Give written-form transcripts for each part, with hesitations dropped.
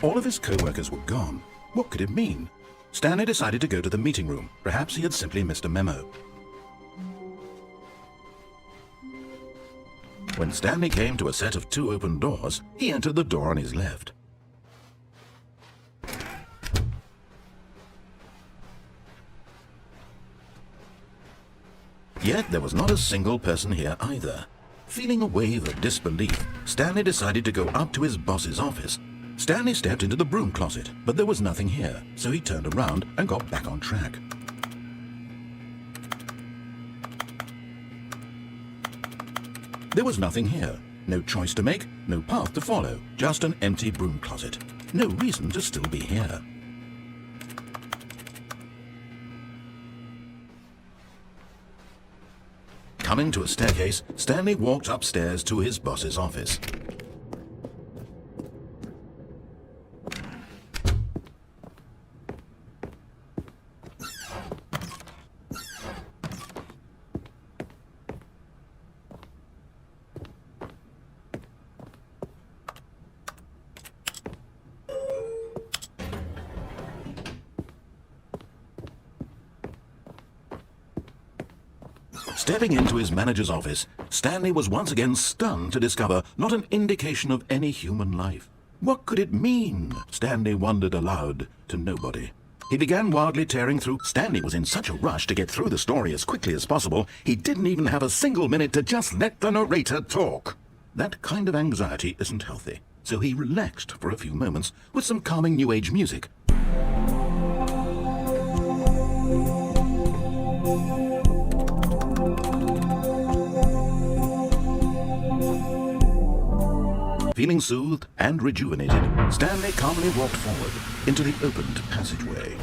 All of his co-workers were gone. What could it mean? Stanley decided to go to the meeting room. Perhaps he had simply missed a memo. When Stanley came to a set of 2 open doors, he entered the door on his left. Yet there was not a single person here either. Feeling a wave of disbelief, Stanley decided to go up to his boss's office. Stanley stepped into the broom closet, but there was nothing here, so he turned around and got back on track. There was nothing here. No choice to make, no path to follow, just an empty broom closet. No reason to still be here. Coming to a staircase, Stanley walked upstairs to his boss's office. Stepping into his manager's office, Stanley was once again stunned to discover not an indication of any human life. What could it mean? Stanley wondered aloud to nobody. He began wildly tearing through. Stanley was in such a rush to get through the story as quickly as possible, he didn't even have a single minute to just let the narrator talk. That kind of anxiety isn't healthy, so he relaxed for a few moments with some calming New Age music. Feeling soothed and rejuvenated, Stanley calmly walked forward into the opened passageway.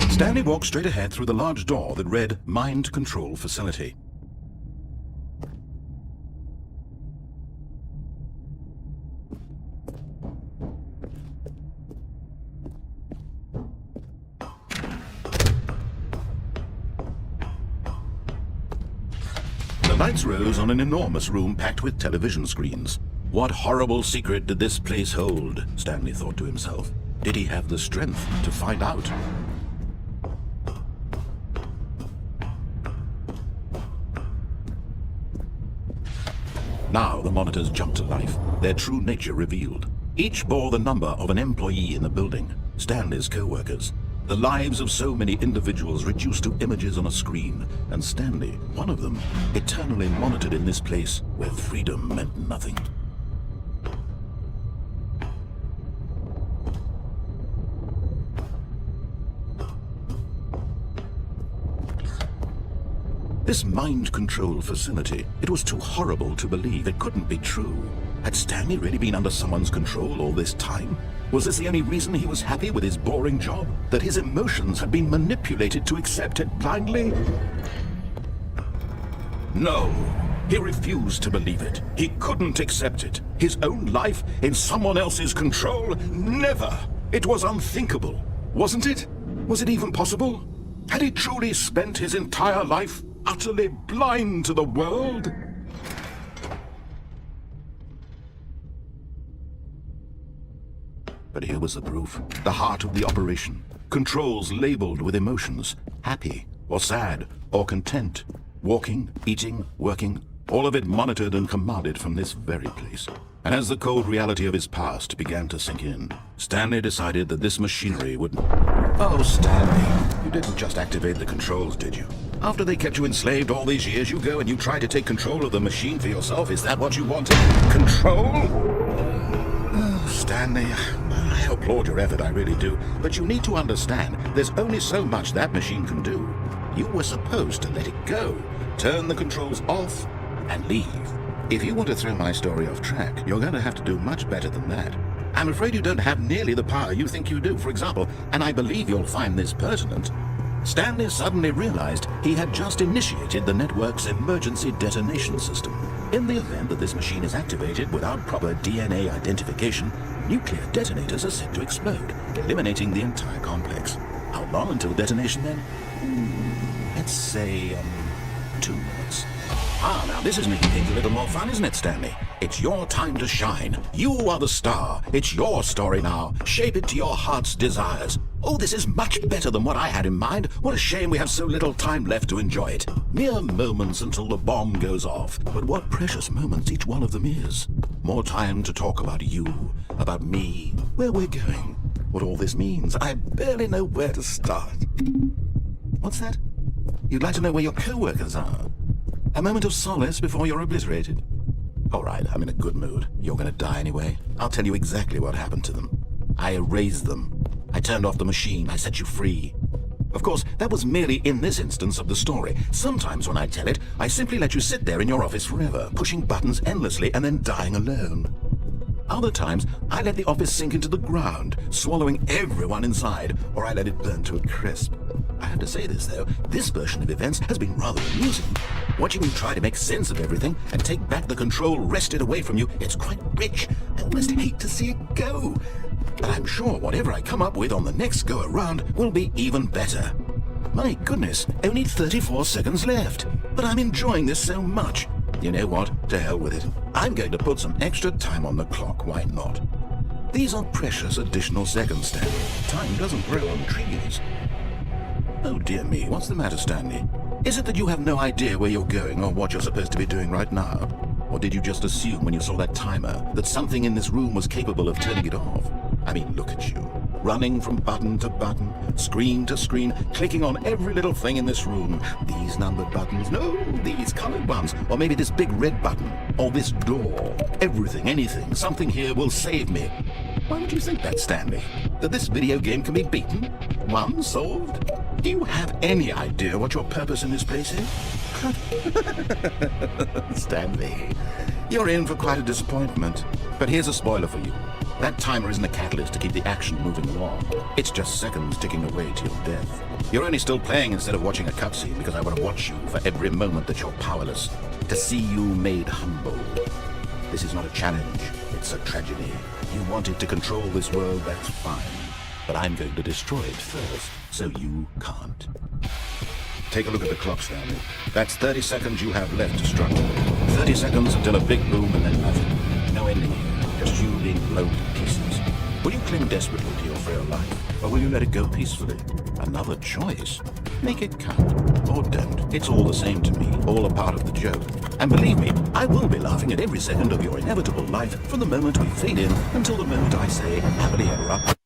Stanley walked straight ahead through the large door that read Mind Control Facility. The lights rose on an enormous room packed with television screens. What horrible secret did this place hold? Stanley thought to himself. Did he have the strength to find out? Now the monitors jumped to life, their true nature revealed. Each bore the number of an employee in the building, Stanley's co-workers. The lives of so many individuals reduced to images on a screen, and Stanley, one of them, eternally monitored in this place where freedom meant nothing. This mind control facility, it was too horrible to believe. It couldn't be true. Had Stanley really been under someone's control all this time? Was this the only reason he was happy with his boring job? That his emotions had been manipulated to accept it blindly? No, he refused to believe it. He couldn't accept it. His own life in someone else's control? Never! It was unthinkable. Wasn't it? Was it even possible? Had he truly spent his entire life utterly blind to the world? But here was the proof. The heart of the operation. Controls labeled with emotions. Happy, or sad, or content. Walking, eating, working. All of it monitored and commanded from this very place. And as the cold reality of his past began to sink in, Stanley decided that this machinery would... Oh, Stanley, you didn't just activate the controls, did you? After they kept you enslaved all these years, you go and you try to take control of the machine for yourself. Is that what you wanted? Control? Oh, Stanley, I applaud your effort, I really do. But you need to understand, there's only so much that machine can do. You were supposed to let it go, turn the controls off, and leave. If you want to throw my story off track, you're going to have to do much better than that. I'm afraid you don't have nearly the power you think you do, for example, and I believe you'll find this pertinent. Stanley suddenly realized he had just initiated the network's emergency detonation system. In the event that this machine is activated without proper DNA identification, nuclear detonators are set to explode, eliminating the entire complex. How long until detonation then? Let's say, 2 minutes. Ah, now this is making things a little more fun, isn't it, Stanley? It's your time to shine. You are the star. It's your story now. Shape it to your heart's desires. Oh, this is much better than what I had in mind. What a shame we have so little time left to enjoy it. Mere moments until the bomb goes off. But what precious moments each one of them is. More time to talk about you, about me, where we're going, what all this means. I barely know where to start. What's that? You'd like to know where your co-workers are? A moment of solace before you're obliterated? All right, I'm in a good mood. You're gonna die anyway. I'll tell you exactly what happened to them. I erased them. I turned off the machine. I set you free. Of course, that was merely in this instance of the story. Sometimes when I tell it, I simply let you sit there in your office forever, pushing buttons endlessly and then dying alone. Other times, I let the office sink into the ground, swallowing everyone inside, or I let it burn to a crisp. I have to say this, though, this version of events has been rather amusing. Watching you try to make sense of everything and take back the control wrested away from you, it's quite rich. I almost hate to see it go. But I'm sure whatever I come up with on the next go-around will be even better. My goodness, only 34 seconds left. But I'm enjoying this so much. You know what? To hell with it. I'm going to put some extra time on the clock, why not? These are precious additional seconds, Stanley. Time doesn't grow on trees. Oh dear me, what's the matter, Stanley? Is it that you have no idea where you're going or what you're supposed to be doing right now? Or did you just assume when you saw that timer that something in this room was capable of turning it off? I mean, look at you. Running from button to button, screen to screen, clicking on every little thing in this room. These numbered buttons, no, these colored ones, or maybe this big red button, or this door. Everything, anything, something here will save me. Why would you think that, Stanley? That this video game can be beaten? Won? Solved? Do you have any idea what your purpose in this place is? Stanley, you're in for quite a disappointment. But here's a spoiler for you. That timer isn't a catalyst to keep the action moving along. It's just seconds ticking away to your death. You're only still playing instead of watching a cutscene because I want to watch you for every moment that you're powerless. To see you made humble. This is not a challenge, it's a tragedy. You wanted to control this world, that's fine. But I'm going to destroy it first, so you can't. Take a look at the clock, Stanley. That's 30 seconds you have left to struggle. 30 seconds until a big boom and then nothing. No ending here, just you being blown to pieces. Will you cling desperately to your frail life, or will you let it go peacefully? Another choice. Make it count, or don't. It's all the same to me, all a part of the joke. And believe me, I will be laughing at every second of your inevitable life from the moment we fade in until the moment I say happily ever after.